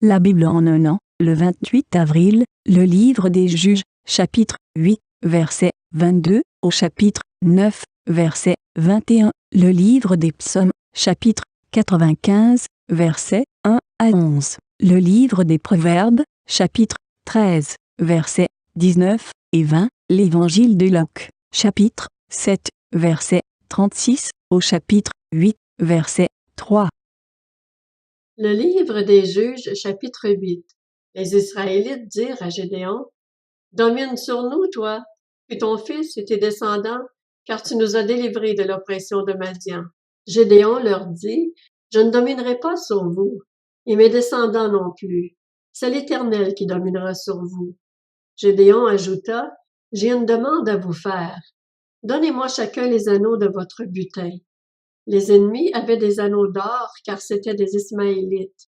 La Bible en un an, le 28 avril, le livre des Juges, chapitre 8, verset 22, au chapitre 9, verset 21, le livre des Psaumes, chapitre 95, versets 1 à 11, le livre des Proverbes, chapitre 13, versets 19 et 20, l'évangile de Luc, chapitre 7, verset 36, au chapitre 8, verset 3. Le livre des Juges, chapitre 8. Les Israélites dirent à Gédéon, « Domine sur nous, toi, puis ton fils et tes descendants, car tu nous as délivrés de l'oppression de Madian. » Gédéon leur dit, « Je ne dominerai pas sur vous, et mes descendants non plus. C'est l'Éternel qui dominera sur vous. » Gédéon ajouta, « J'ai une demande à vous faire. Donnez-moi chacun les anneaux de votre butin. » Les ennemis avaient des anneaux d'or, car c'étaient des Ismaélites.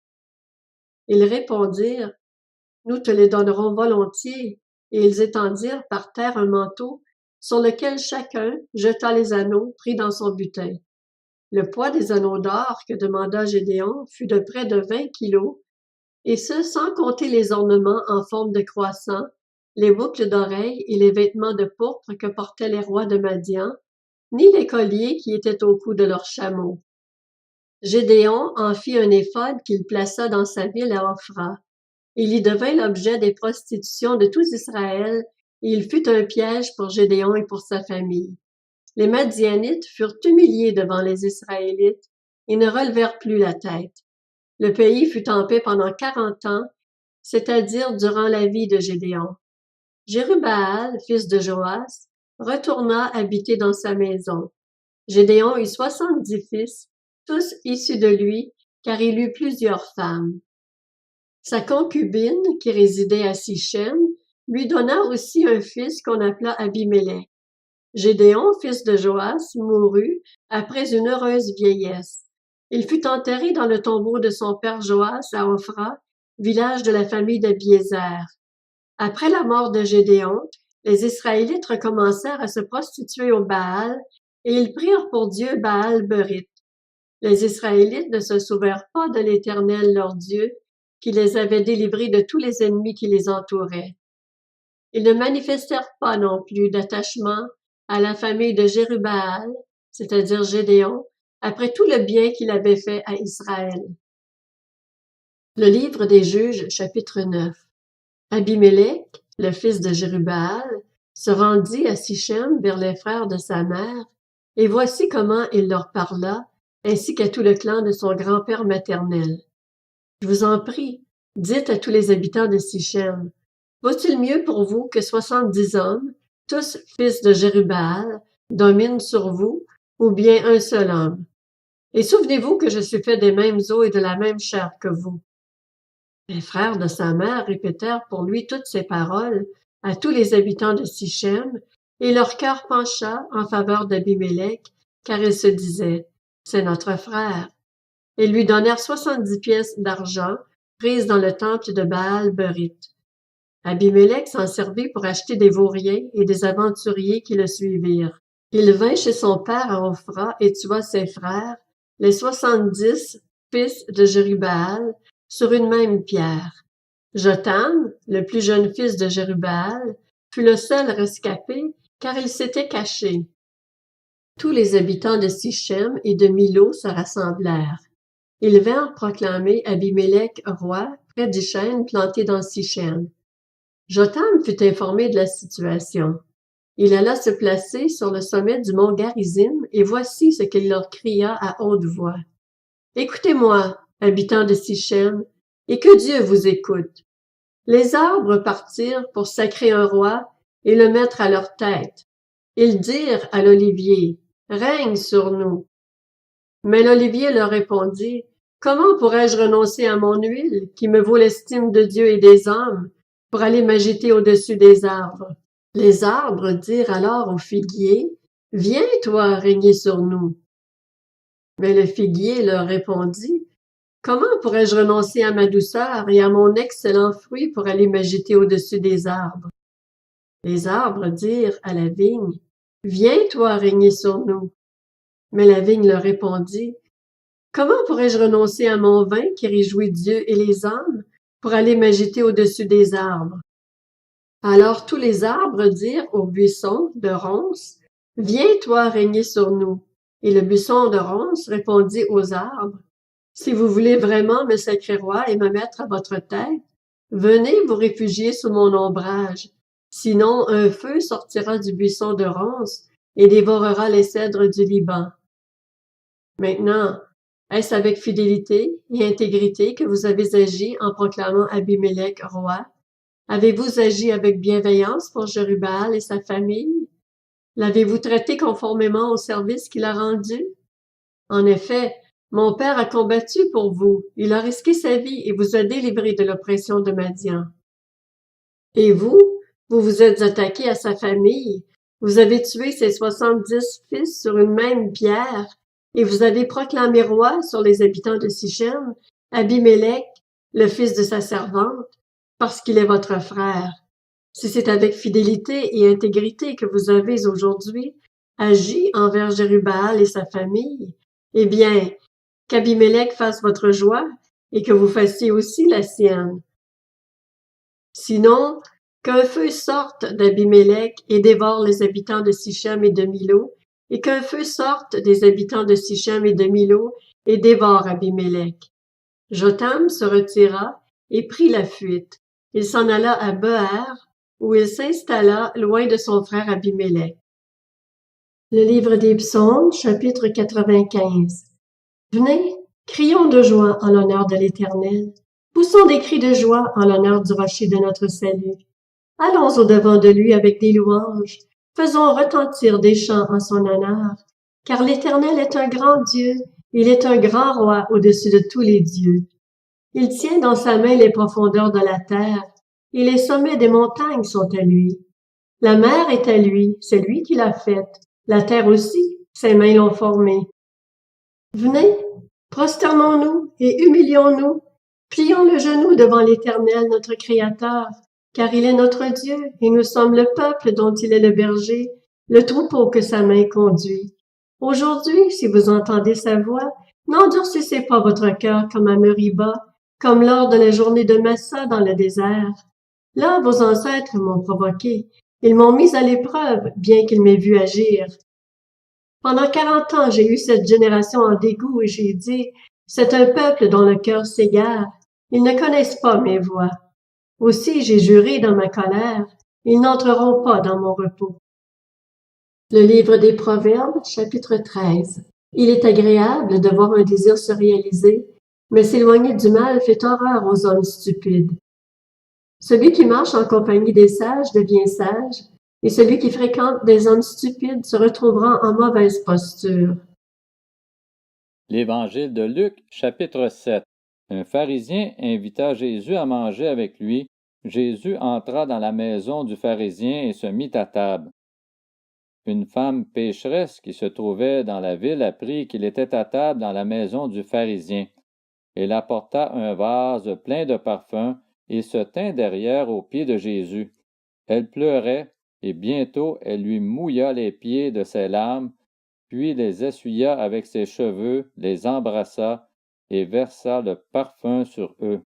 Ils répondirent, « Nous te les donnerons volontiers. » Et ils étendirent par terre un manteau, sur lequel chacun jeta les anneaux pris dans son butin. Le poids des anneaux d'or que demanda Gédéon fut de près de 20 kilos, et ce sans compter les ornements en forme de croissant, les boucles d'oreilles et les vêtements de pourpre que portaient les rois de Madian, ni les colliers qui étaient au cou de leurs chameaux. Gédéon en fit un éphod qu'il plaça dans sa ville à Ophra. Il y devint l'objet des prostitutions de tout Israël, et il fut un piège pour Gédéon et pour sa famille. Les Madianites furent humiliés devant les Israélites et ne relevèrent plus la tête. Le pays fut en paix pendant 40 ans, c'est-à-dire durant la vie de Gédéon. Jérubbaal, fils de Joas, retourna habiter dans sa maison. Gédéon eut 70 fils, tous issus de lui, car il eut plusieurs femmes. Sa concubine, qui résidait à Sichem, lui donna aussi un fils qu'on appela Abimélec. Gédéon, fils de Joas, mourut après une heureuse vieillesse. Il fut enterré dans le tombeau de son père Joas à Ophra, village de la famille d'Abiézer. Après la mort de Gédéon, les Israélites recommencèrent à se prostituer au Baal, et ils prirent pour Dieu Baal-Berith. Les Israélites ne se souvinrent pas de l'Éternel leur Dieu, qui les avait délivrés de tous les ennemis qui les entouraient. Ils ne manifestèrent pas non plus d'attachement à la famille de Jérubbaal, c'est-à-dire Gédéon, après tout le bien qu'il avait fait à Israël. Le livre des Juges, chapitre 9. Abimélec, le fils de Jérubbaal, se rendit à Sichem vers les frères de sa mère, et voici comment il leur parla, ainsi qu'à tout le clan de son grand-père maternel. « Je vous en prie, dites à tous les habitants de Sichem, vaut-il mieux pour vous que 70 hommes, tous fils de Jérubbaal, dominent sur vous, ou bien un seul homme? Et souvenez-vous que je suis fait des mêmes os et de la même chair que vous. » Les frères de sa mère répétèrent pour lui toutes ces paroles à tous les habitants de Sichem, et leur cœur pencha en faveur d'Abimélec, car ils se disaient, « C'est notre frère. » Ils lui donnèrent 70 pièces d'argent, prises dans le temple de Baal-Berith. Abimélec s'en servit pour acheter des vauriens et des aventuriers qui le suivirent. Il vint chez son père à Ophra et tua ses frères, les 70 fils de Jérubbaal, sur une même pierre. Jotham, le plus jeune fils de Jérubbaal, fut le seul rescapé, car il s'était caché. Tous les habitants de Sichem et de Milo se rassemblèrent. Ils vinrent proclamer Abimélec roi près du chêne planté dans Sichem. Jotham fut informé de la situation. Il alla se placer sur le sommet du mont Garizim, et voici ce qu'il leur cria à haute voix. « Écoutez-moi, habitants de Sichem, et que Dieu vous écoute. Les arbres partirent pour sacrer un roi et le mettre à leur tête. Ils dirent à l'olivier, « Règne sur nous. » Mais l'olivier leur répondit, « Comment pourrais-je renoncer à mon huile, qui me vaut l'estime de Dieu et des hommes, pour aller m'agiter au-dessus des arbres? » Les arbres dirent alors au figuier, « Viens, toi, régner sur nous. » Mais le figuier leur répondit, « Comment pourrais-je renoncer à ma douceur et à mon excellent fruit pour aller m'agiter au-dessus des arbres? » Les arbres dirent à la vigne, « Viens, toi, régner sur nous. » Mais la vigne leur répondit, « Comment pourrais-je renoncer à mon vin qui réjouit Dieu et les hommes pour aller m'agiter au-dessus des arbres. Alors tous les arbres dirent au buisson de ronces, viens toi régner sur nous. Et le buisson de ronces répondit aux arbres, si vous voulez vraiment me sacrer roi et me mettre à votre tête, venez vous réfugier sous mon ombrage. Sinon, un feu sortira du buisson de ronces et dévorera les cèdres du Liban. Maintenant, est-ce avec fidélité et intégrité que vous avez agi en proclamant Abimélec roi? Avez-vous agi avec bienveillance pour Jerubbaal et sa famille? L'avez-vous traité conformément au service qu'il a rendu? En effet, mon père a combattu pour vous, il a risqué sa vie et vous a délivré de l'oppression de Madian. Et vous vous êtes attaqué à sa famille, vous avez tué ses 70 fils sur une même pierre, et vous avez proclamé roi sur les habitants de Sichem, Abimélec, le fils de sa servante, parce qu'il est votre frère. Si c'est avec fidélité et intégrité que vous avez aujourd'hui agi envers Jerubbaal et sa famille, eh bien, qu'Abimélec fasse votre joie et que vous fassiez aussi la sienne. Sinon, qu'un feu sorte d'Abimélec et dévore les habitants de Sichem et de Milo, et qu'un feu sorte des habitants de Sichem et de Milo et dévore Abimélec. Jotham se retira et prit la fuite. Il s'en alla à Beër, où il s'installa loin de son frère Abimélec. Le livre des Psaumes, chapitre 95. Venez, crions de joie en l'honneur de l'Éternel. Poussons des cris de joie en l'honneur du rocher de notre salut. Allons au-devant de lui avec des louanges. Faisons retentir des chants en son honneur. Car l'Éternel est un grand Dieu. Il est un grand roi au-dessus de tous les dieux. Il tient dans sa main les profondeurs de la terre, et les sommets des montagnes sont à lui. La mer est à lui, c'est lui qui l'a faite. La terre aussi, ses mains l'ont formée. Venez, prosternons-nous et humilions-nous. Plions le genou devant l'Éternel, notre Créateur, car il est notre Dieu, et nous sommes le peuple dont il est le berger, le troupeau que sa main conduit. Aujourd'hui, si vous entendez sa voix, n'endurcissez pas votre cœur comme à Meriba, comme lors de la journée de Massa dans le désert. Là, vos ancêtres m'ont provoqué. Ils m'ont mis à l'épreuve, bien qu'ils m'aient vu agir. Pendant 40 ans, j'ai eu cette génération en dégoût et j'ai dit, c'est un peuple dont le cœur s'égare. Ils ne connaissent pas mes voies. Aussi, j'ai juré dans ma colère, ils n'entreront pas dans mon repos. Le livre des Proverbes, chapitre 13. Il est agréable de voir un désir se réaliser, mais s'éloigner du mal fait horreur aux hommes stupides. Celui qui marche en compagnie des sages devient sage, et celui qui fréquente des hommes stupides se retrouvera en mauvaise posture. L'Évangile de Luc, chapitre 7. Un pharisien invita Jésus à manger avec lui. Jésus entra dans la maison du pharisien et se mit à table. Une femme pécheresse qui se trouvait dans la ville apprit qu'il était à table dans la maison du pharisien. Elle apporta un vase plein de parfums et se tint derrière aux pieds de Jésus. Elle pleurait, et bientôt elle lui mouilla les pieds de ses larmes, puis les essuya avec ses cheveux, les embrassa et versa le parfum sur eux.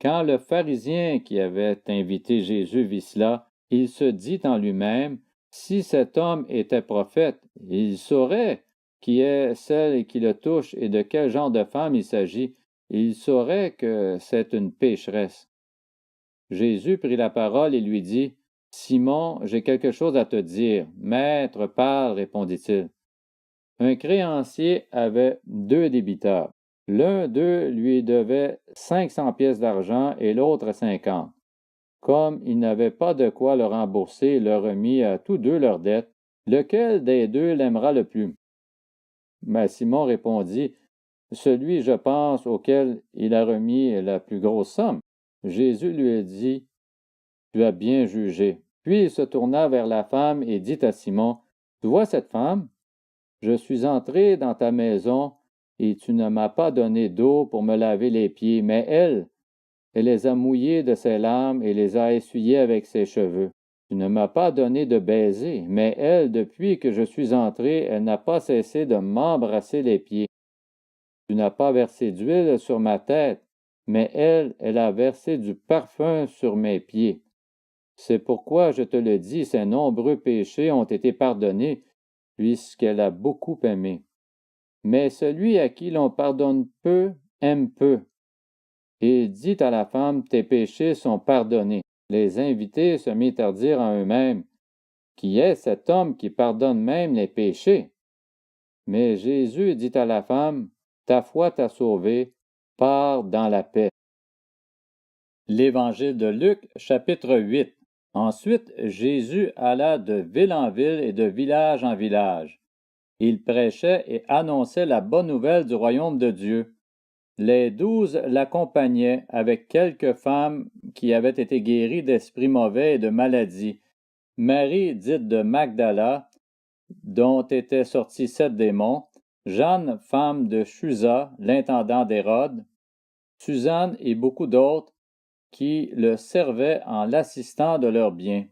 Quand le pharisien qui avait invité Jésus vit cela, il se dit en lui-même, si cet homme était prophète, il saurait qui est celle qui le touche et de quel genre de femme il s'agit, et il saurait que c'est une pécheresse. Jésus prit la parole et lui dit, Simon, j'ai quelque chose à te dire. Maître, parle, répondit-il. Un créancier avait 2 débiteurs. L'un d'eux lui devait 500 pièces d'argent et l'autre 50. Comme il n'avait pas de quoi le rembourser, il leur remit à tous 2 leurs dettes. Lequel des 2 l'aimera le plus? Mais Simon répondit, celui, je pense, auquel il a remis la plus grosse somme. Jésus lui dit, tu as bien jugé. Puis il se tourna vers la femme et dit à Simon, tu vois cette femme? Je suis entré dans ta maison et tu ne m'as pas donné d'eau pour me laver les pieds, mais elle les a mouillés de ses larmes et les a essuyés avec ses cheveux. Tu ne m'as pas donné de baiser, mais elle, depuis que je suis entré, elle n'a pas cessé de m'embrasser les pieds. Tu n'as pas versé d'huile sur ma tête, mais elle a versé du parfum sur mes pieds. C'est pourquoi je te le dis, ses nombreux péchés ont été pardonnés, puisqu'elle a beaucoup aimé. Mais celui à qui l'on pardonne peu, aime peu. Et il dit à la femme, tes péchés sont pardonnés. Les invités se mirent à dire en eux-mêmes, qui est cet homme qui pardonne même les péchés? Mais Jésus dit à la femme, ta foi t'a sauvée, pars dans la paix. L'Évangile de Luc, chapitre 8. Ensuite, Jésus alla de ville en ville et de village en village. Il prêchait et annonçait la bonne nouvelle du royaume de Dieu. Les 12 l'accompagnaient avec quelques femmes qui avaient été guéries d'esprits mauvais et de maladies. Marie, dite de Magdala, dont étaient sortis 7 démons, Jeanne, femme de Chuza, l'intendant d'Hérode, Suzanne et beaucoup d'autres qui le servaient en l'assistant de leurs biens.